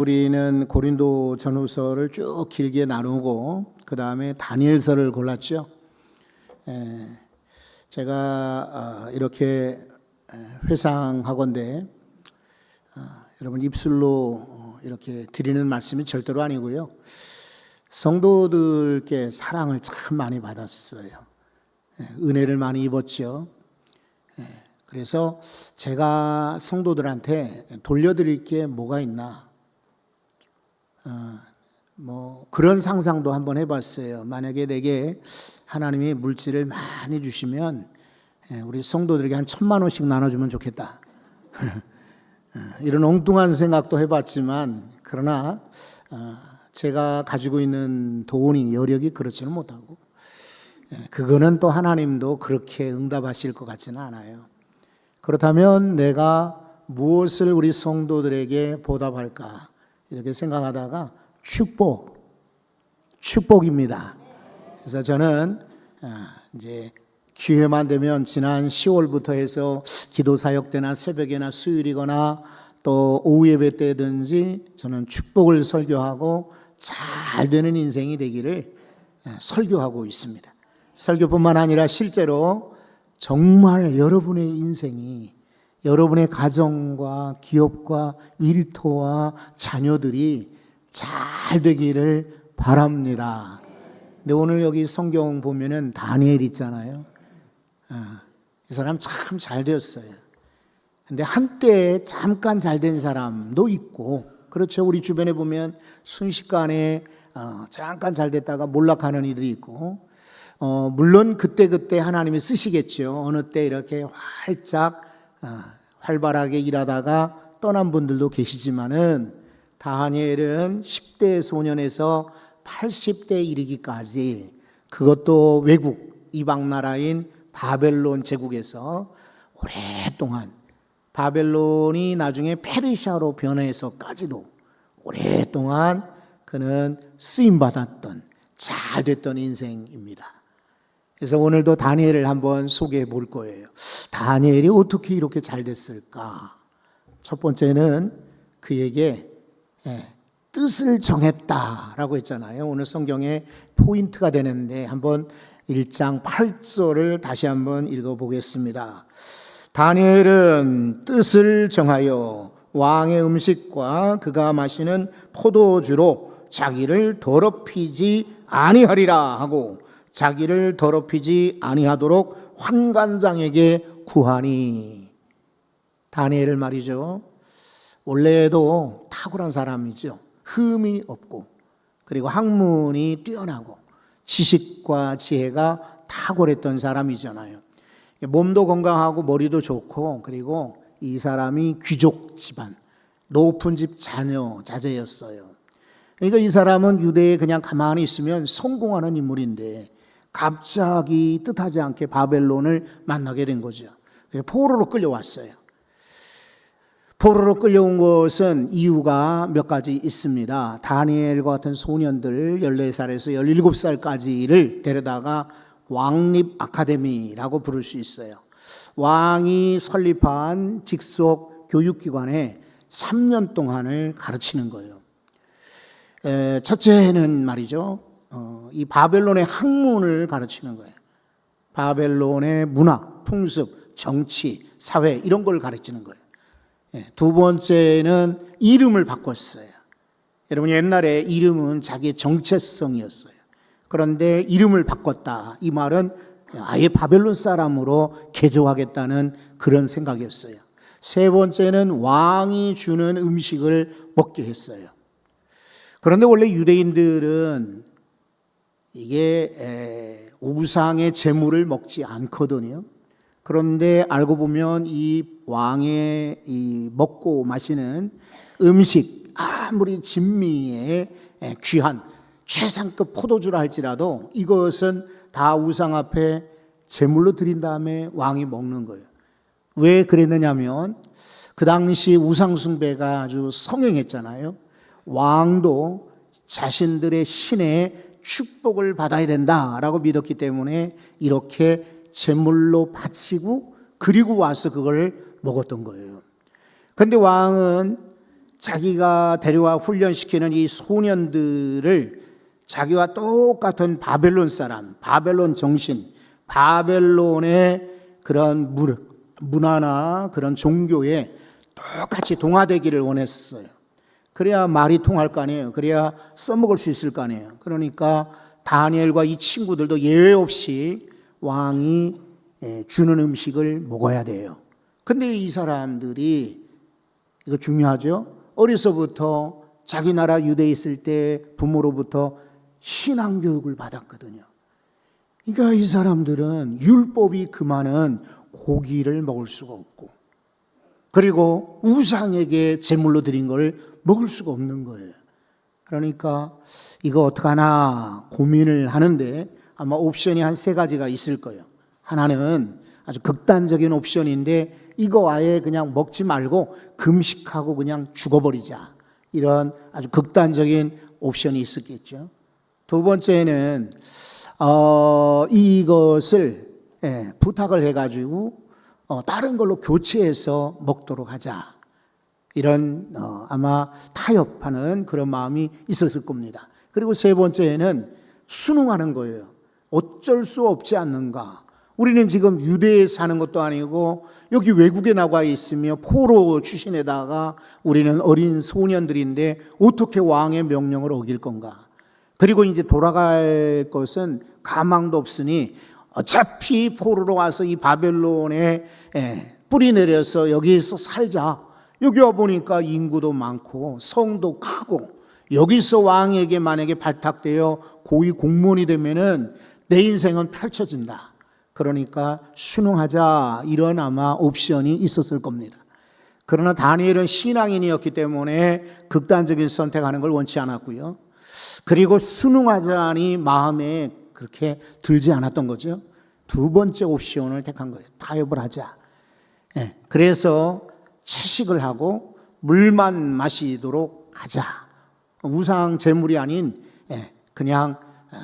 우리는 고린도 전후서를 쭉 길게 나누고 그 다음에 다니엘서를 골랐죠. 제가 이렇게 회상하건대 여러분 입술로 이렇게 드리는 말씀이 절대로 아니고요. 성도들께 사랑을 참 많이 받았어요. 은혜를 많이 입었죠. 그래서 제가 성도들한테 돌려드릴 게 뭐가 있나? 그런 상상도 한번 해봤어요. 만약에 내게 하나님이 물질을 많이 주시면 우리 성도들에게 한 1,000만 원씩 나눠주면 좋겠다. 이런 엉뚱한 생각도 해봤지만 그러나 제가 가지고 있는 돈이 여력이 그렇지는 못하고 그거는 또 하나님도 그렇게 응답하실 것 같지는 않아요. 그렇다면 내가 무엇을 우리 성도들에게 보답할까 이렇게 생각하다가 축복입니다. 그래서 저는 이제 기회만 되면 지난 10월부터 해서 기도 사역 때나 새벽이나 수요일이거나 또 오후 예배 때든지 저는 축복을 설교하고 잘 되는 인생이 되기를 설교하고 있습니다. 설교뿐만 아니라 실제로 정말 여러분의 인생이 여러분의 가정과 기업과 일터와 자녀들이 잘 되기를 바랍니다. 근데 오늘 여기 성경 보면은 다니엘 있잖아요. 이 사람 참 잘 되었어요. 근데 한때 잠깐 잘 된 사람도 있고, 그렇죠. 우리 주변에 보면 순식간에 잠깐 잘 됐다가 몰락하는 이들이 있고, 물론 그때 하나님이 쓰시겠죠. 어느 때 이렇게 활짝 활발하게 일하다가 떠난 분들도 계시지만은 다니엘은 10대 소년에서 80대 이르기까지 그것도 외국 이방 나라인 바벨론 제국에서 오랫동안 바벨론이 나중에 페르시아로 변해서까지도 오랫동안 그는 쓰임받았던 잘 됐던 인생입니다. 그래서 오늘도 다니엘을 한번 소개해 볼 거예요. 다니엘이 어떻게 이렇게 잘 됐을까? 첫 번째는 그에게 뜻을 정했다라고 했잖아요. 오늘 성경의 포인트가 되는데 한번 1장 8절을 다시 한번 읽어보겠습니다. 다니엘은 뜻을 정하여 왕의 음식과 그가 마시는 포도주로 자기를 더럽히지 아니하리라 하고 자기를 더럽히지 아니하도록 환관장에게 구하니. 다니엘을 말이죠. 원래도 탁월한 사람이죠. 흠이 없고 그리고 학문이 뛰어나고 지식과 지혜가 탁월했던 사람이잖아요. 몸도 건강하고 머리도 좋고 그리고 이 사람이 귀족 집안, 높은 집 자제였어요. 그러니까 이 사람은 유대에 그냥 가만히 있으면 성공하는 인물인데 갑자기 뜻하지 않게 바벨론을 만나게 된 거죠. 포로로 끌려왔어요. 포로로 끌려온 것은 이유가 몇 가지 있습니다. 다니엘과 같은 소년들 14살에서 17살까지를 데려다가 왕립 아카데미라고 부를 수 있어요. 왕이 설립한 직속 교육기관에 3년 동안을 가르치는 거예요. 첫째는 말이죠. 이 바벨론의 학문을 가르치는 거예요. 바벨론의 문화, 풍습, 정치, 사회 이런 걸 가르치는 거예요. 두 번째는 이름을 바꿨어요. 여러분 옛날에 이름은 자기의 정체성이었어요. 그런데 이름을 바꿨다. 이 말은 아예 바벨론 사람으로 개조하겠다는 그런 생각이었어요. 세 번째는 왕이 주는 음식을 먹게 했어요. 그런데 원래 유대인들은 이게 우상의 제물을 먹지 않거든요. 그런데 알고 보면 이 왕의 이 먹고 마시는 음식 아무리 진미의 귀한 최상급 포도주라 할지라도 이것은 다 우상 앞에 제물로 드린 다음에 왕이 먹는 거예요. 왜 그랬느냐면 그 당시 우상 숭배가 아주 성행했잖아요. 왕도 자신들의 신의 축복을 받아야 된다라고 믿었기 때문에 이렇게 제물로 바치고 그리고 와서 그걸 먹었던 거예요. 그런데 왕은 자기가 데려와 훈련시키는 이 소년들을 자기와 똑같은 바벨론 사람, 바벨론 정신, 바벨론의 그런 문화나 그런 종교에 똑같이 동화되기를 원했어요. 그래야 말이 통할 거 아니에요. 그래야 써먹을 수 있을 거 아니에요. 그러니까 다니엘과 이 친구들도 예외 없이 왕이 주는 음식을 먹어야 돼요. 근데 이 사람들이, 이거 중요하죠? 어려서부터 자기 나라 유대에 있을 때 부모로부터 신앙교육을 받았거든요. 그러니까 이 사람들은 율법이 금하는 고기를 먹을 수가 없고, 그리고 우상에게 제물로 드린 걸 먹을 수가 없는 거예요. 그러니까 이거 어떡하나 고민을 하는데 아마 옵션이 한 3가지가 있을 거예요. 하나는 아주 극단적인 옵션인데 이거 아예 그냥 먹지 말고 금식하고 그냥 죽어버리자, 이런 아주 극단적인 옵션이 있었겠죠. 두 번째는 이것을 부탁을 해가지고 다른 걸로 교체해서 먹도록 하자, 이런 아마 타협하는 그런 마음이 있었을 겁니다. 그리고 세 번째는 순응하는 거예요. 어쩔 수 없지 않는가. 우리는 지금 유대에 사는 것도 아니고 여기 외국에 나가 있으며 포로 출신에다가 우리는 어린 소년들인데 어떻게 왕의 명령을 어길 건가. 그리고 이제 돌아갈 것은 가망도 없으니 어차피 포로로 와서 이 바벨론에 뿌리 내려서 여기서 살자. 여기 와 보니까 인구도 많고 성도 크고, 여기서 왕에게 만약에 발탁되어 고위 공무원이 되면은 내 인생은 펼쳐진다. 그러니까 순응하자, 이런 아마 옵션이 있었을 겁니다. 그러나 다니엘은 신앙인이었기 때문에 극단적인 선택하는 걸 원치 않았고요. 그리고 순응하자니 마음에 그렇게 들지 않았던 거죠. 두 번째 옵션을 택한 거예요. 타협을 하자. 그래서 채식을 하고 물만 마시도록 하자. 우상 제물이 아닌 그냥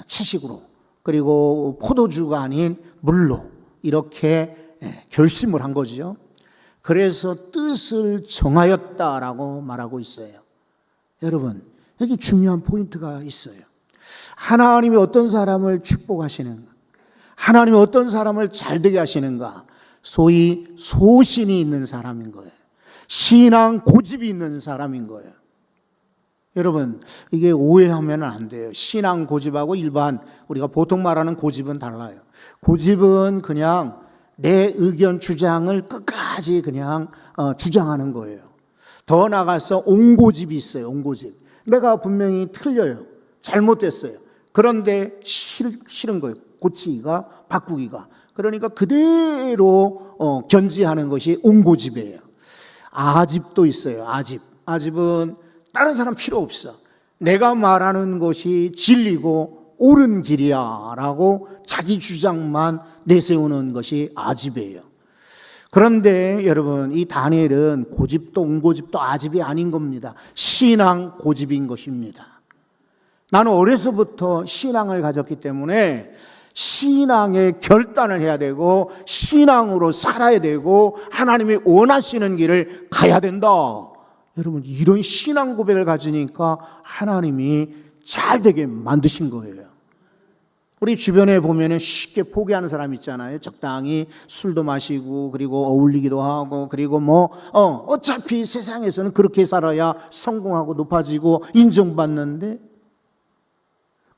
채식으로, 그리고 포도주가 아닌 물로, 이렇게 결심을 한 거죠. 그래서 뜻을 정하였다라고 말하고 있어요. 여러분, 여기 중요한 포인트가 있어요. 하나님이 어떤 사람을 축복하시는가, 하나님이 어떤 사람을 잘되게 하시는가, 소위 소신이 있는 사람인 거예요. 신앙 고집이 있는 사람인 거예요. 여러분, 이게 오해하면 안 돼요. 신앙 고집하고 일반 우리가 보통 말하는 고집은 달라요. 고집은 그냥 내 의견 주장을 끝까지 그냥 주장하는 거예요. 더 나아가서 옹고집이 있어요. 옹고집. 내가 분명히 틀려요. 잘못됐어요. 그런데 싫은 거예요. 고치기가, 바꾸기가. 그러니까 그대로 견지하는 것이 옹고집이에요. 아집도 있어요. 아집은 다른 사람 필요 없어. 내가 말하는 것이 진리고 옳은 길이야 라고 자기 주장만 내세우는 것이 아집이에요. 그런데 여러분, 이 다니엘은 고집도 옹고집도 아집이 아닌 겁니다. 신앙 고집인 것입니다. 나는 어려서부터 신앙을 가졌기 때문에 신앙의 결단을 해야 되고 신앙으로 살아야 되고 하나님이 원하시는 길을 가야 된다. 여러분, 이런 신앙 고백을 가지니까 하나님이 잘 되게 만드신 거예요. 우리 주변에 보면은 쉽게 포기하는 사람 있잖아요. 적당히 술도 마시고 그리고 어울리기도 하고 그리고 어차피 세상에서는 그렇게 살아야 성공하고 높아지고 인정받는데,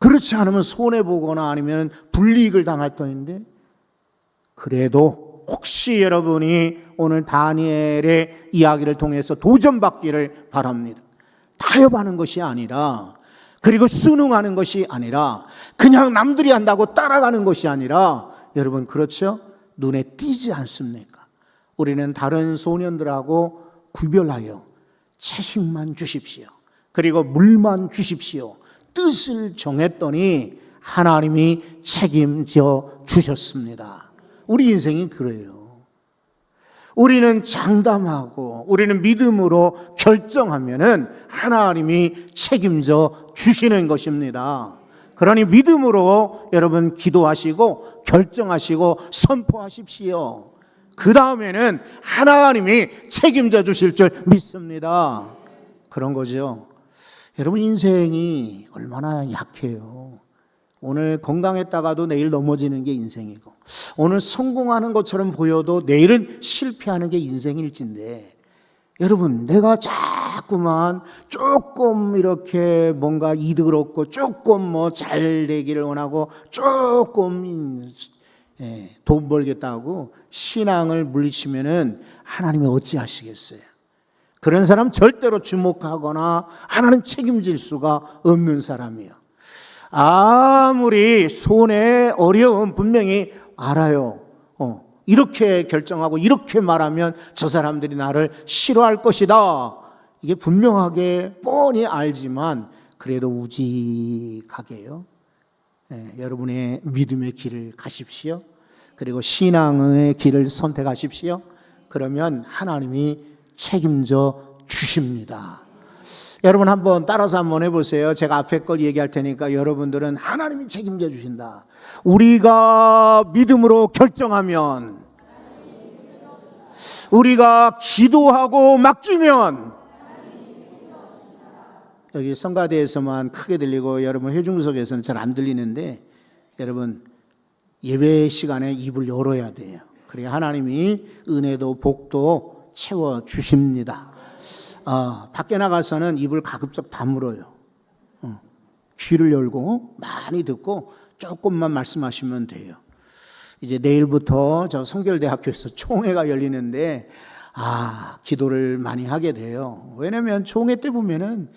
그렇지 않으면 손해보거나 아니면 불이익을 당할 터인데, 그래도 혹시 여러분이 오늘 다니엘의 이야기를 통해서 도전받기를 바랍니다. 타협하는 것이 아니라, 그리고 순응하는 것이 아니라, 그냥 남들이 한다고 따라가는 것이 아니라, 여러분 그렇죠? 눈에 띄지 않습니까? 우리는 다른 소년들하고 구별하여 채식만 주십시오. 그리고 물만 주십시오. 뜻을 정했더니 하나님이 책임져 주셨습니다. 우리 인생이 그래요. 우리는 장담하고 우리는 믿음으로 결정하면은 하나님이 책임져 주시는 것입니다. 그러니 믿음으로 여러분 기도하시고 결정하시고 선포하십시오. 그 다음에는 하나님이 책임져 주실 줄 믿습니다. 그런 거죠. 여러분 인생이 얼마나 약해요. 오늘 건강했다가도 내일 넘어지는 게 인생이고, 오늘 성공하는 것처럼 보여도 내일은 실패하는 게 인생일진데, 여러분 내가 자꾸만 조금 이렇게 뭔가 이득을 얻고 조금 뭐 잘 되기를 원하고 조금 돈 벌겠다고 신앙을 물리치면은 하나님이 어찌하시겠어요? 그런 사람 절대로 주목하거나 하나님 책임질 수가 없는 사람이에요. 아무리 손에 어려움 분명히 알아요. 이렇게 결정하고 이렇게 말하면 저 사람들이 나를 싫어할 것이다. 이게 분명하게 뻔히 알지만 그래도 우직하게요. 여러분의 믿음의 길을 가십시오. 그리고 신앙의 길을 선택하십시오. 그러면 하나님이 책임져 주십니다. 여러분 한번 따라서 한번 해보세요. 제가 앞에 걸 얘기할 테니까 여러분들은 하나님이 책임져 주신다. 우리가 믿음으로 결정하면, 우리가 기도하고 맡기면, 여기 성가대에서만 크게 들리고 여러분 회중석에서는 잘 안 들리는데, 여러분 예배 시간에 입을 열어야 돼요. 그래야 하나님이 은혜도 복도 채워 주십니다. 밖에 나가서는 입을 가급적 다물어요. 귀를 열고 많이 듣고 조금만 말씀하시면 돼요. 이제 내일부터 저 성결대학교에서 총회가 열리는데 기도를 많이 하게 돼요. 왜냐면 총회 때 보면은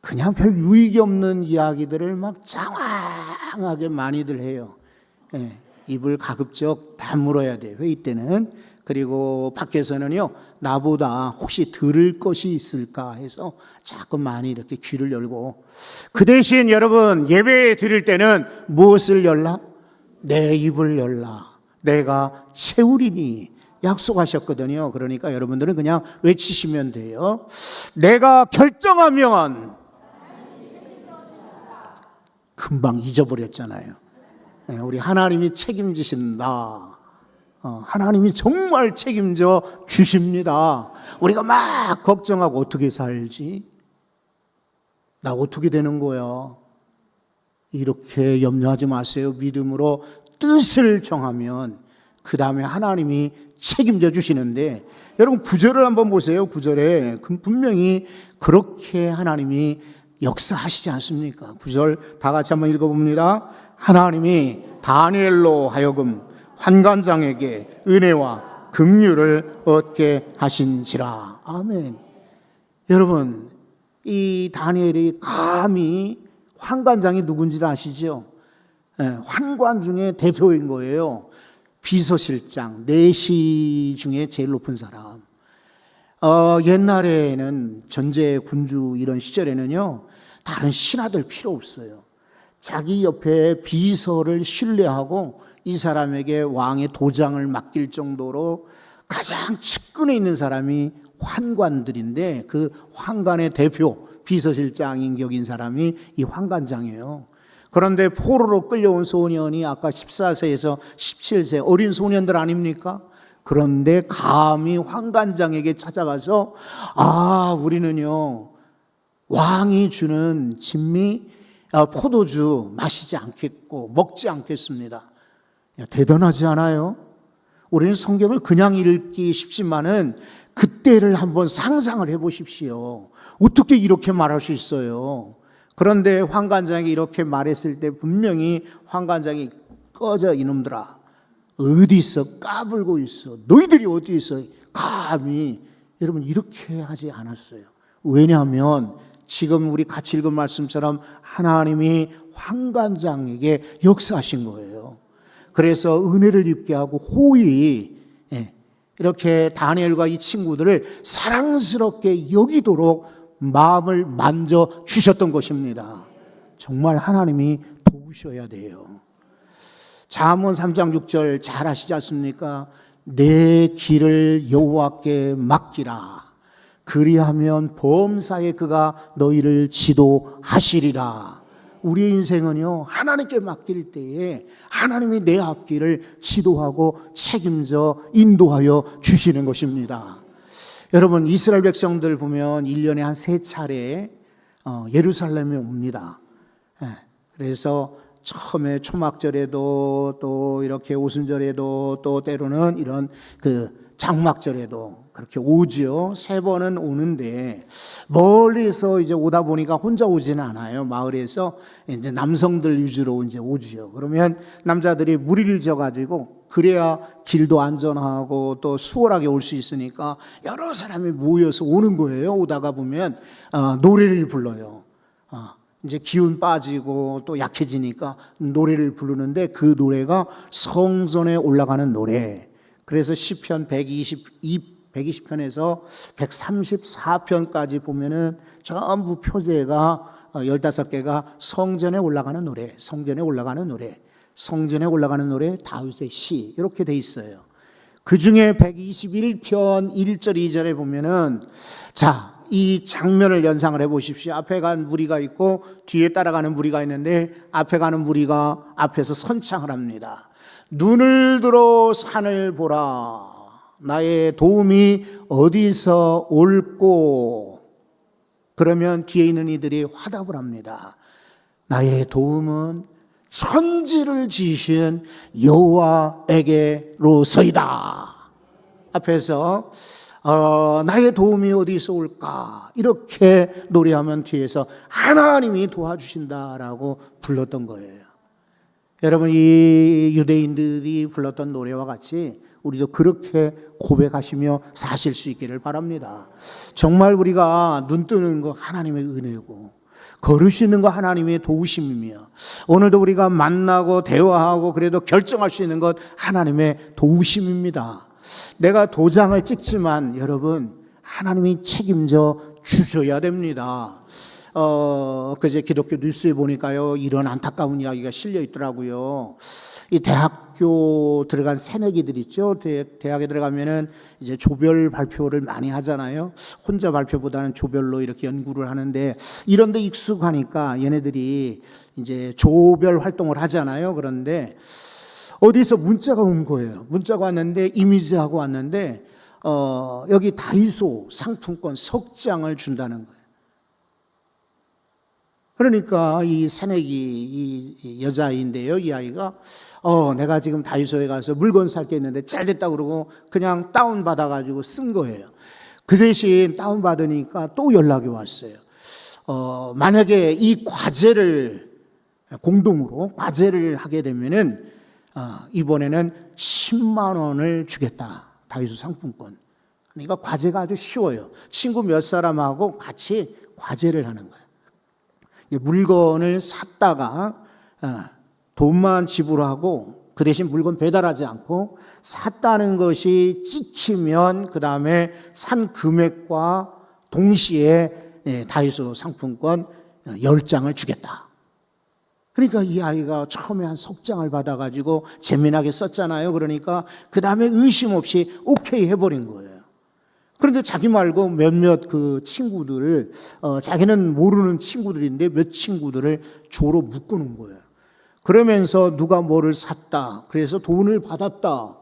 그냥 별 유익이 없는 이야기들을 막 장황하게 많이들 해요. 입을 가급적 다물어야 돼요. 회의 때는. 그리고 밖에서는요, 나보다 혹시 들을 것이 있을까 해서 자꾸 많이 이렇게 귀를 열고, 그 대신 여러분 예배 드릴 때는 무엇을 열라? 내 입을 열라. 내가 채우리니 약속하셨거든요. 그러니까 여러분들은 그냥 외치시면 돼요. 내가 결정하면, 금방 잊어버렸잖아요. 우리 하나님이 책임지신다. 하나님이 정말 책임져 주십니다. 우리가 막 걱정하고 어떻게 살지? 나 어떻게 되는 거야? 이렇게 염려하지 마세요. 믿음으로 뜻을 정하면 그 다음에 하나님이 책임져 주시는데, 여러분 9절을 한번 보세요. 9절에 분명히 그렇게 하나님이 역사하시지 않습니까? 9절 다 같이 한번 읽어봅니다. 하나님이 다니엘로 하여금 환관장에게 은혜와 긍휼을 얻게 하신지라. 아멘. 여러분 이 다니엘이 감히 환관장이 누군지 아시죠? 환관 중에 대표인 거예요. 비서실장, 내시 중에 제일 높은 사람. 옛날에는 전제 군주 이런 시절에는요, 다른 신하들 필요 없어요. 자기 옆에 비서를 신뢰하고 이 사람에게 왕의 도장을 맡길 정도로 가장 측근에 있는 사람이 환관들인데, 그 환관의 대표 비서실장인 격인 사람이 이 환관장이에요. 그런데 포로로 끌려온 소년이 아까 14세에서 17세 어린 소년들 아닙니까? 그런데 감히 환관장에게 찾아가서 우리는요 왕이 주는 진미 포도주 마시지 않겠고 먹지 않겠습니다. 대단하지 않아요? 우리는 성경을 그냥 읽기 쉽지만은 그때를 한번 상상을 해보십시오. 어떻게 이렇게 말할 수 있어요? 그런데 환관장이 이렇게 말했을 때 분명히 환관장이 꺼져 이놈들아, 어디 있어? 까불고 있어. 너희들이 어디 있어? 감히. 여러분 이렇게 하지 않았어요. 왜냐하면 지금 우리 같이 읽은 말씀처럼 하나님이 환관장에게 역사하신 거예요. 그래서 은혜를 입게 하고 호의 이렇게 다니엘과 이 친구들을 사랑스럽게 여기도록 마음을 만져 주셨던 것입니다. 정말 하나님이 도우셔야 돼요. 잠언 3장 6절 잘 아시지 않습니까? 내 길을 여호와께 맡기라. 그리하면 범사에 그가 너희를 지도하시리라. 우리의 인생은요, 하나님께 맡길 때에 하나님이 내 앞길을 지도하고 책임져 인도하여 주시는 것입니다. 여러분 이스라엘 백성들 보면 1년에 한 3차례 예루살렘에 옵니다. 그래서 처음에 초막절에도 또 이렇게 오순절에도 또 때로는 이런 그 장막절에도 그렇게 오죠. 3번은 오는데 멀리서 이제 오다 보니까 혼자 오지는 않아요. 마을에서 이제 남성들 위주로 이제 오지요. 그러면 남자들이 무리를 져 가지고 그래야 길도 안전하고 또 수월하게 올 수 있으니까 여러 사람이 모여서 오는 거예요. 오다가 보면 노래를 불러요. 이제 기운 빠지고 또 약해지니까 노래를 부르는데 그 노래가 성전에 올라가는 노래. 그래서 시편 120편에서 134편까지 보면은 전부 표제가 15개가 성전에 올라가는 노래, 성전에 올라가는 노래, 성전에 올라가는 노래, 다윗의 시 이렇게 돼 있어요. 그 중에 121편 1절 2절에 보면은 자, 이 장면을 연상을 해 보십시오. 앞에 간 무리가 있고 뒤에 따라가는 무리가 있는데 앞에 가는 무리가 앞에서 선창을 합니다. 눈을 들어 산을 보라. 나의 도움이 어디서 올꼬. 그러면 뒤에 있는 이들이 화답을 합니다. 나의 도움은 천지를 지으신 여호와에게로서이다. 앞에서 나의 도움이 어디서 올까? 이렇게 노래하면 뒤에서 하나님이 도와주신다라고 불렀던 거예요. 여러분 이 유대인들이 불렀던 노래와 같이 우리도 그렇게 고백하시며 사실 수 있기를 바랍니다. 정말 우리가 눈 뜨는 거 하나님의 은혜고 걸으시는 거 하나님의 도우심이며 오늘도 우리가 만나고 대화하고 그래도 결정할 수 있는 것 하나님의 도우심입니다. 내가 도장을 찍지만 여러분 하나님이 책임져 주셔야 됩니다. 그제 기독교 뉴스에 보니까요 이런 안타까운 이야기가 실려 있더라고요. 이 대학교 들어간 새내기들 있죠. 대학에 들어가면은 이제 조별 발표를 많이 하잖아요. 혼자 발표보다는 조별로 이렇게 연구를 하는데 이런데 익숙하니까 얘네들이 이제 조별 활동을 하잖아요. 그런데 어디서 문자가 온 거예요. 문자가 왔는데 이미지하고 왔는데 여기 다이소 상품권 석 장을 준다는 거예요. 그러니까 이 새내기 이 여자인데요, 이 아이가 내가 지금 다이소에 가서 물건 살 게 있는데 잘 됐다 그러고 그냥 다운 받아가지고 쓴 거예요. 그 대신 다운 받으니까 또 연락이 왔어요. 만약에 이 과제를 공동으로 과제를 하게 되면은 이번에는 10만 원을 주겠다. 다이소 상품권. 그러니까 과제가 아주 쉬워요. 친구 몇 사람하고 같이 과제를 하는 거예요. 물건을 샀다가 돈만 지불하고 그 대신 물건 배달하지 않고 샀다는 것이 찍히면 그 다음에 산 금액과 동시에 다이소 상품권 10장을 주겠다. 그러니까 이 아이가 처음에 한 석 장을 받아가지고 재미나게 썼잖아요. 그러니까 그 다음에 의심 없이 오케이 해버린 거예요. 그런데 자기 말고 몇몇 그 친구들을 자기는 모르는 친구들인데 몇 친구들을 조로 묶어놓은 거예요. 그러면서 누가 뭐를 샀다. 그래서 돈을 받았다.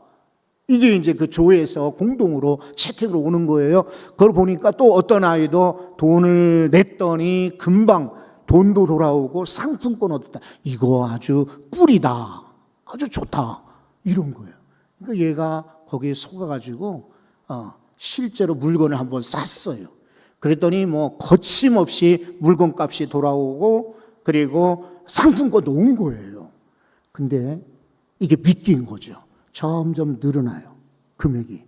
이게 이제 그 조에서 공동으로 채택으로 오는 거예요. 그걸 보니까 또 어떤 아이도 돈을 냈더니 금방 돈도 돌아오고 상품권 얻었다. 이거 아주 꿀이다. 아주 좋다. 이런 거예요. 그러니까 얘가 거기에 속아가지고 실제로 물건을 한번 샀어요. 그랬더니 뭐 거침없이 물건값이 돌아오고 그리고 상품권도 온 거예요. 근데 이게 미끼인 거죠. 점점 늘어나요. 금액이.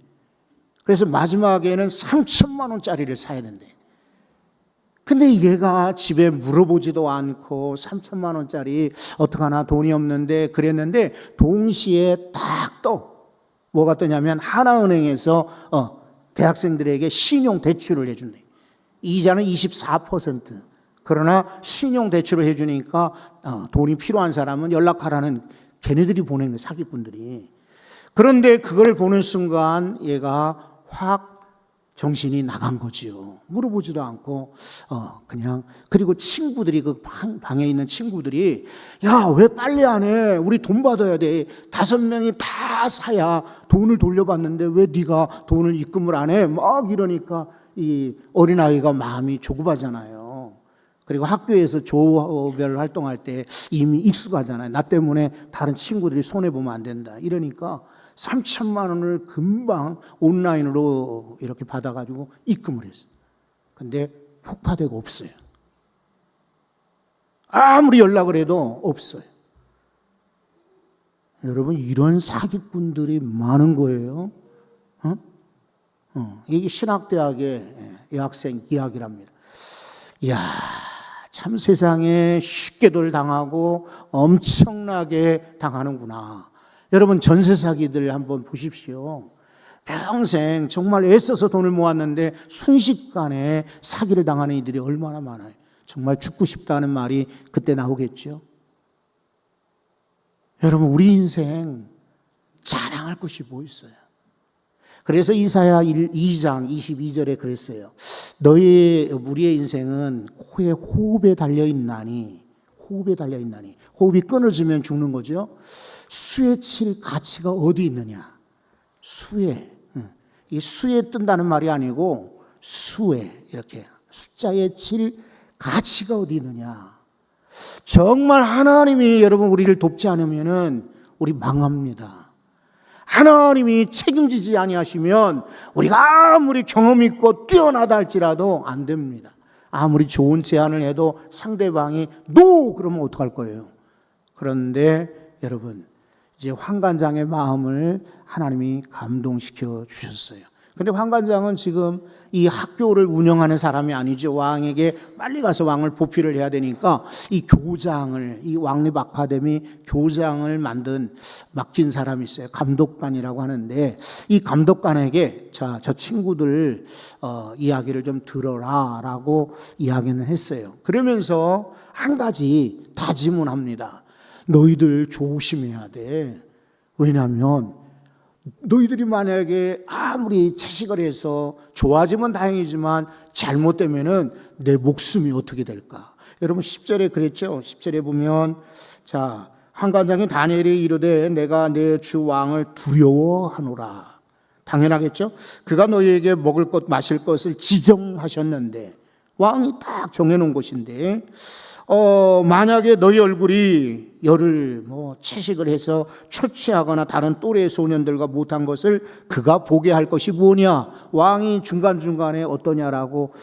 그래서 마지막에는 3천만 원짜리를 사야 된대. 근데 얘가 집에 물어보지도 않고 3천만 원짜리 어떡하나 돈이 없는데 그랬는데 동시에 딱 뭐가 뜨냐면 하나은행에서 대학생들에게 신용대출을 해준대. 이자는 24%. 그러나 신용대출을 해주니까 돈이 필요한 사람은 연락하라는 걔네들이 보낸 거예요. 사기꾼들이. 그런데 그걸 보는 순간 얘가 확 정신이 나간 거지요. 물어보지도 않고 그냥. 그리고 친구들이, 그 방에 있는 친구들이, 야, 왜 빨리 안 해? 우리 돈 받아야 돼. 5명이 다 사야 돈을 돌려받는데 왜 네가 돈을 입금을 안 해? 막 이러니까 이 어린아이가 마음이 조급하잖아요. 그리고 학교에서 조별 활동할 때 이미 익숙하잖아요. 나 때문에 다른 친구들이 손해보면 안 된다 이러니까 3천만 원을 금방 온라인으로 이렇게 받아가지고 입금을 했어요. 근데 폭파되고 없어요. 아무리 연락을 해도 없어요. 여러분, 이런 사기꾼들이 많은 거예요. 이게 신학대학의 여학생 이야기랍니다. 이야, 참 세상에 쉽게도 당하고 엄청나게 당하는구나. 여러분, 전세 사기들 한번 보십시오. 평생 정말 애써서 돈을 모았는데 순식간에 사기를 당하는 이들이 얼마나 많아요. 정말 죽고 싶다는 말이 그때 나오겠죠. 여러분, 우리 인생 자랑할 것이 뭐 있어요? 그래서 이사야 2장 22절에 그랬어요. 우리의 인생은 코에 호흡에 달려있나니, 호흡이 끊어지면 죽는 거죠. 수에 칠 가치가 어디 있느냐? 수에. 이 수에 뜬다는 말이 아니고 수에, 이렇게 숫자에 칠 가치가 어디 있느냐? 정말 하나님이 여러분 우리를 돕지 않으면은 우리 망합니다. 하나님이 책임지지 아니하시면 우리가 아무리 경험 있고 뛰어나다 할지라도 안 됩니다. 아무리 좋은 제안을 해도 상대방이 노! 그러면 어떡할 거예요? 그런데 여러분, 이제 환관장의 마음을 하나님이 감동시켜 주셨어요. 근데 환관장은 지금 이 학교를 운영하는 사람이 아니죠. 왕에게 빨리 가서 왕을 보필을 해야 되니까 이 교장을, 이 왕립 아카데미 교장을 맡긴 사람이 있어요. 감독관이라고 하는데, 이 감독관에게 자, 저 친구들 이야기를 좀 들어라 라고 이야기는 했어요. 그러면서 한 가지 다짐을 합니다. 너희들 조심해야 돼. 왜냐하면 너희들이 만약에 아무리 채식을 해서 좋아지면 다행이지만 잘못되면은 내 목숨이 어떻게 될까? 여러분 10절에 그랬죠. 10절에 보면 자, 환관장이 다니엘이 이르되 내가 내 주 왕을 두려워하노라. 당연하겠죠. 그가 너희에게 먹을 것 마실 것을 지정하셨는데, 왕이 딱 정해놓은 것인데, 만약에 너희 얼굴이 열을 채식을 해서 초췌하거나 다른 또래의 소년들과 못한 것을 그가 보게 할 것이 뭐냐? 왕이 중간중간에 어떠냐라고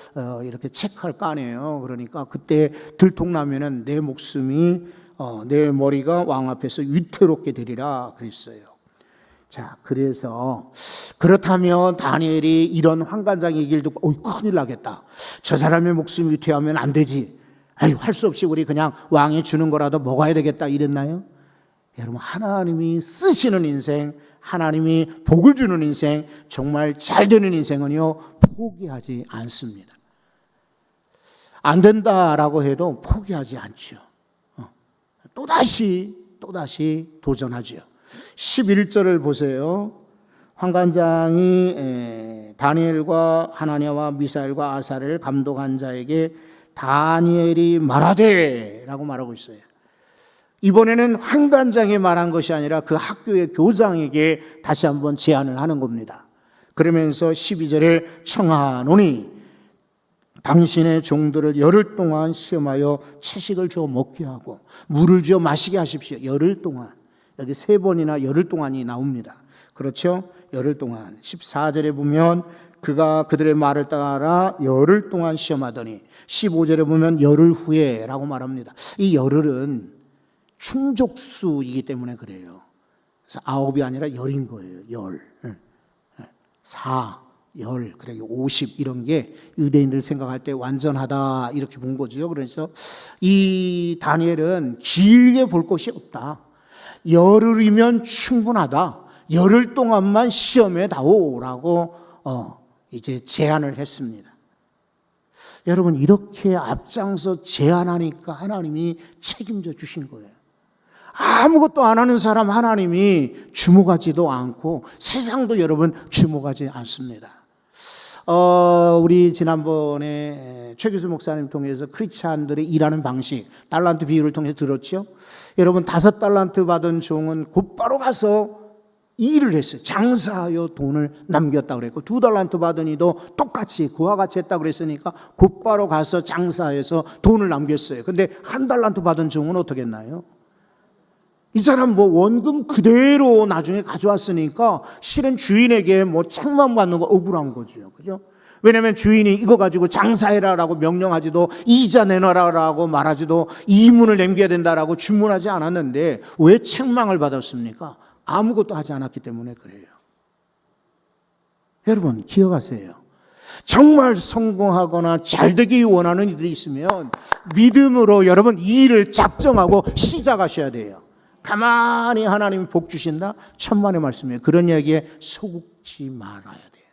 이렇게 체크할 거 아니에요. 그러니까 그때 들통나면은 내 목숨이 내 머리가 왕 앞에서 위태롭게 되리라 그랬어요. 자, 그래서 그렇다면 다니엘이 이런 환관장 얘기를 듣고 큰일 나겠다. 저 사람의 목숨이 위태하면 안 되지. 아니, 할 수 없이 우리 그냥 왕이 주는 거라도 먹어야 되겠다 이랬나요? 여러분, 하나님이 쓰시는 인생, 하나님이 복을 주는 인생, 정말 잘 되는 인생은요, 포기하지 않습니다. 안 된다라고 해도 포기하지 않죠. 또다시 도전하죠. 11절을 보세요. 환관장이 다니엘과 하나냐와 미사엘과 아사를 감독한 자에게 다니엘이 말하되 라고 말하고 있어요. 이번에는 환관장이 말한 것이 아니라 그 학교의 교장에게 다시 한번 제안을 하는 겁니다. 그러면서 12절에 청하노니 당신의 종들을 열흘 동안 시험하여 채식을 주어 먹게 하고 물을 주어 마시게 하십시오. 열흘 동안. 여기 3번이나 열흘 동안이 나옵니다. 그렇죠? 열흘 동안. 14절에 보면 그가 그들의 말을 따라 열흘 동안 시험하더니 15절에 보면 열흘 후에 라고 말합니다. 이 열흘은 충족수이기 때문에 그래요. 그래서 9이 아니라 열인 거예요. 열. 4, 열, 그래 50 이런 게 유대인들 생각할 때 완전하다 이렇게 본 거죠. 그래서 이 다니엘은 길게 볼 것이 없다. 열흘이면 충분하다. 열흘 동안만 시험해 다오라고 이제 제안을 했습니다. 여러분, 이렇게 앞장서 제안하니까 하나님이 책임져 주신 거예요. 아무것도 안 하는 사람 하나님이 주목하지도 않고 세상도 여러분 주목하지 않습니다. 우리 지난번에 최규수 목사님 통해서 크리스찬들의 일하는 방식, 달란트 비유를 통해서 들었죠. 여러분 5달란트 받은 종은 곧바로 가서 일을 했어요. 장사하여 돈을 남겼다고 그랬고, 2달란트 받은 이도 똑같이 그와 같이 했다고 그랬으니까 곧바로 가서 장사해서 돈을 남겼어요. 근데 1달란트 받은 종은 어떻게 했나요? 이 사람 원금 그대로 나중에 가져왔으니까 실은 주인에게 책망 받는 거 억울한 거죠. 그죠? 왜냐면 주인이 이거 가지고 장사해라라고 명령하지도, 이자 내놔라라고 말하지도, 이문을 남겨야 된다라고 주문하지 않았는데 왜 책망을 받았습니까? 아무것도 하지 않았기 때문에 그래요. 여러분 기억하세요. 정말 성공하거나 잘되기 원하는 이들이 있으면 믿음으로 여러분 이 일을 작정하고 시작하셔야 돼요. 가만히 하나님이 복 주신다? 천만의 말씀이에요. 그런 이야기에 소극지 말아야 돼요.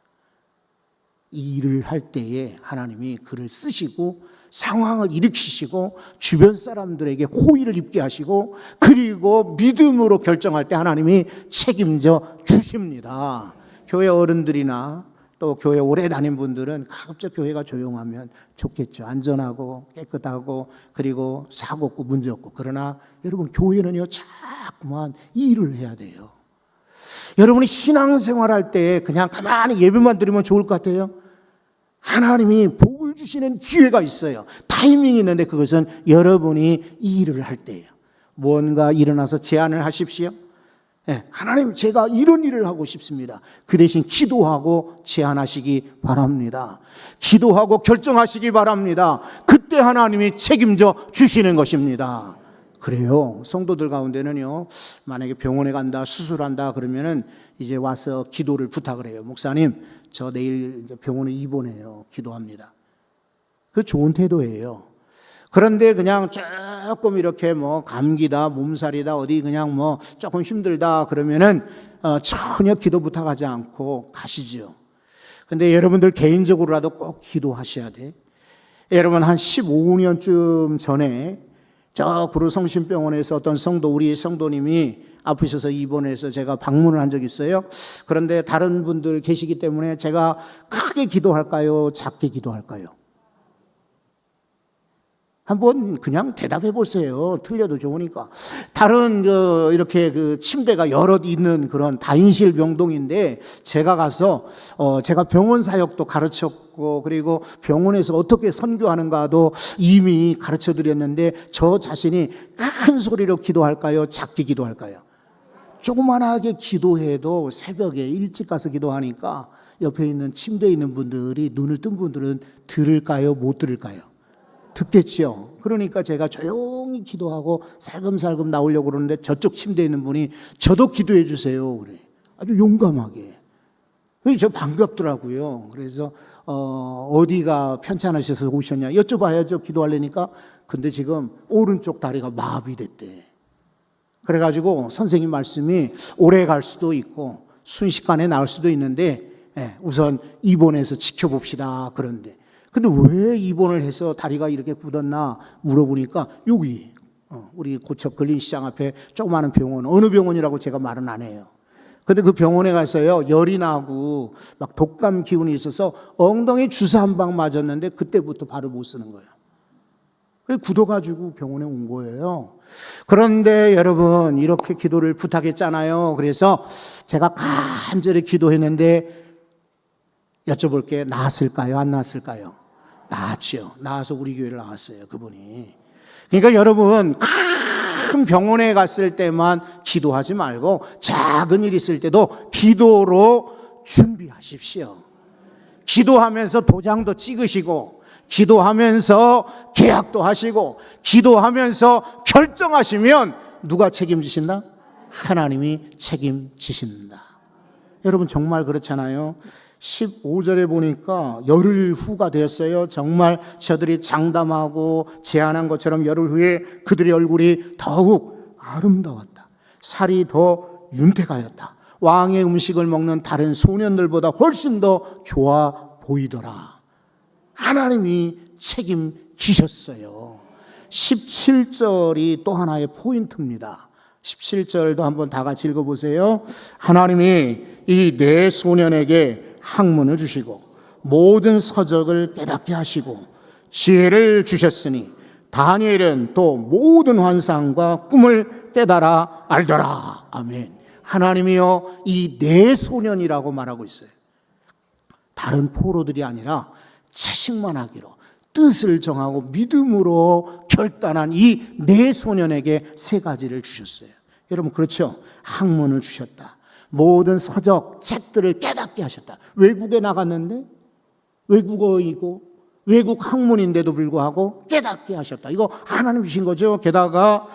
이 일을 할 때에 하나님이 그를 쓰시고 상황을 일으키시고 주변 사람들에게 호의를 입게 하시고, 그리고 믿음으로 결정할 때 하나님이 책임져 주십니다. 교회 어른들이나 또 교회 오래 다닌 분들은 가급적 교회가 조용하면 좋겠죠. 안전하고 깨끗하고 그리고 사고 없고 문제 없고. 그러나 여러분 교회는요 자꾸만 일을 해야 돼요. 여러분이 신앙생활할 때 그냥 가만히 예배만 드리면 좋을 것 같아요? 하나님이 복을 주시는 기회가 있어요. 타이밍이 있는데 그것은 여러분이 이 일을 할 때예요. 뭔가 일어나서 제안을 하십시오. 네, 하나님 제가 이런 일을 하고 싶습니다. 그 대신 기도하고 제안하시기 바랍니다. 기도하고 결정하시기 바랍니다. 그때 하나님이 책임져 주시는 것입니다. 그래요. 성도들 가운데는요, 만약에 병원에 간다, 수술한다 그러면은 이제 와서 기도를 부탁을 해요. 목사님, 저 내일 병원에 입원해요. 기도합니다. 그 좋은 태도예요. 그런데 그냥 조금 이렇게 감기다, 몸살이다, 어디 그냥 조금 힘들다 그러면은 전혀 기도 부탁하지 않고 가시죠. 근데 여러분들 개인적으로라도 꼭 기도하셔야 돼. 여러분 한 15년쯤 전에 저 구로성심병원에서 어떤 우리 성도님이 아프셔서 입원해서 제가 방문을 한 적이 있어요. 그런데 다른 분들 계시기 때문에 제가 크게 기도할까요? 작게 기도할까요? 한번 그냥 대답해 보세요. 틀려도 좋으니까. 다른 이렇게 침대가 여럿 있는 그런 다인실 병동인데 제가 가서 제가 병원 사역도 가르쳤고, 그리고 병원에서 어떻게 선교하는가도 이미 가르쳐 드렸는데, 저 자신이 큰 소리로 기도할까요? 작게 기도할까요? 조그만하게 기도해도 새벽에 일찍 가서 기도하니까 옆에 있는 침대에 있는 분들이, 눈을 뜬 분들은 들을까요? 못 들을까요? 듣겠죠. 그러니까 제가 조용히 기도하고 살금살금 나오려고 그러는데 저쪽 침대에 있는 분이 저도 기도해 주세요 그래. 아주 용감하게. 저 반갑더라고요. 그래서 어디가 편찮으셔서 오셨냐 여쭤봐야죠. 기도하려니까. 근데 지금 오른쪽 다리가 마비됐대. 그래가지고 선생님 말씀이 오래 갈 수도 있고 순식간에 나을 수도 있는데 우선 입원해서 지켜봅시다 그런데, 근데 왜 입원을 해서 다리가 이렇게 굳었나 물어보니까 여기 우리 고척 근린시장 앞에 조그마한 병원, 어느 병원이라고 제가 말은 안 해요. 근데 그 병원에 가서요 열이 나고 막 독감 기운이 있어서 엉덩이 주사 한 방 맞았는데 그때부터 발을 못 쓰는 거예요. 그래서 굳어가지고 병원에 온 거예요. 그런데 여러분 이렇게 기도를 부탁했잖아요. 그래서 제가 간절히 기도했는데 여쭤볼게, 나았을까요? 안 나았을까요? 나았죠. 나와서 우리 교회를 나왔어요, 그분이. 그러니까 여러분 큰 병원에 갔을 때만 기도하지 말고 작은 일 있을 때도 기도로 준비하십시오. 기도하면서 도장도 찍으시고, 기도하면서 계약도 하시고, 기도하면서 결정하시면 누가 책임지신다? 하나님이 책임지신다. 여러분 정말 그렇잖아요. 15절에 보니까 열흘 후가 되었어요. 정말 저들이 장담하고 제안한 것처럼 열흘 후에 그들의 얼굴이 더욱 아름다웠다. 살이 더 윤택하였다. 왕의 음식을 먹는 다른 소년들보다 훨씬 더 좋아 보이더라. 하나님이 책임지셨어요. 17절이 또 하나의 포인트입니다. 17절도 한번 다 같이 읽어보세요. 하나님이 이 네 소년에게 학문을 주시고 모든 서적을 깨닫게 하시고 지혜를 주셨으니 다니엘은 또 모든 환상과 꿈을 깨달아 알더라. 아멘. 하나님이요, 이 네 소년이라고 말하고 있어요. 다른 포로들이 아니라 채식만 하기로 뜻을 정하고 믿음으로 결단한 이 네 소년에게 세 가지를 주셨어요. 여러분, 그렇죠? 학문을 주셨다. 모든 서적, 책들을 깨닫게 하셨다. 외국에 나갔는데 외국어이고 외국 학문인데도 불구하고 깨닫게 하셨다. 이거 하나님 주신 거죠. 게다가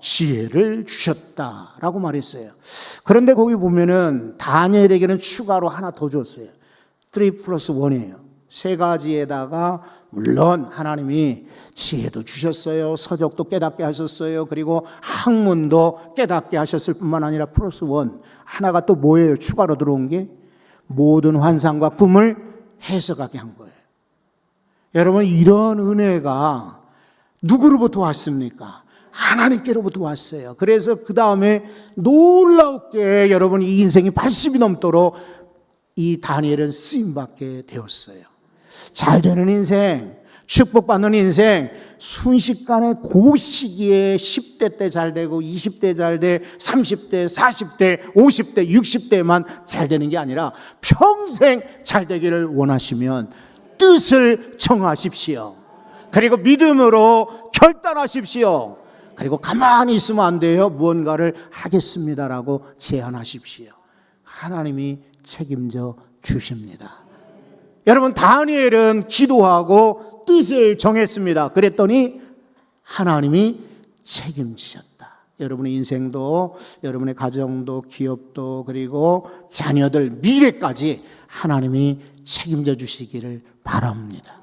지혜를 주셨다라고 말했어요. 그런데 거기 보면은 다니엘에게는 추가로 하나 더 줬어요. 3+1이에요. 세 가지에다가 물론 하나님이 지혜도 주셨어요. 서적도 깨닫게 하셨어요. 그리고 학문도 깨닫게 하셨을 뿐만 아니라 +1 하나가 또 뭐예요? 추가로 들어온 게 모든 환상과 꿈을 해석하게 한 거예요. 여러분, 이런 은혜가 누구로부터 왔습니까? 하나님께로부터 왔어요. 그래서 그 다음에 놀랍게 여러분 이 인생이 80이 넘도록 이 다니엘은 쓰임받게 되었어요. 잘 되는 인생, 축복받는 인생, 순식간에 그 시기에 10대 때 잘 되고 20대 잘 돼, 30대, 40대, 50대, 60대만 잘 되는 게 아니라 평생 잘 되기를 원하시면 뜻을 정하십시오. 그리고 믿음으로 결단하십시오. 그리고 가만히 있으면 안 돼요. 무언가를 하겠습니다라고 제안하십시오. 하나님이 책임져 주십니다. 여러분, 다니엘은 기도하고 뜻을 정했습니다. 그랬더니 하나님이 책임지셨다. 여러분의 인생도, 여러분의 가정도, 기업도, 그리고 자녀들 미래까지 하나님이 책임져 주시기를 바랍니다.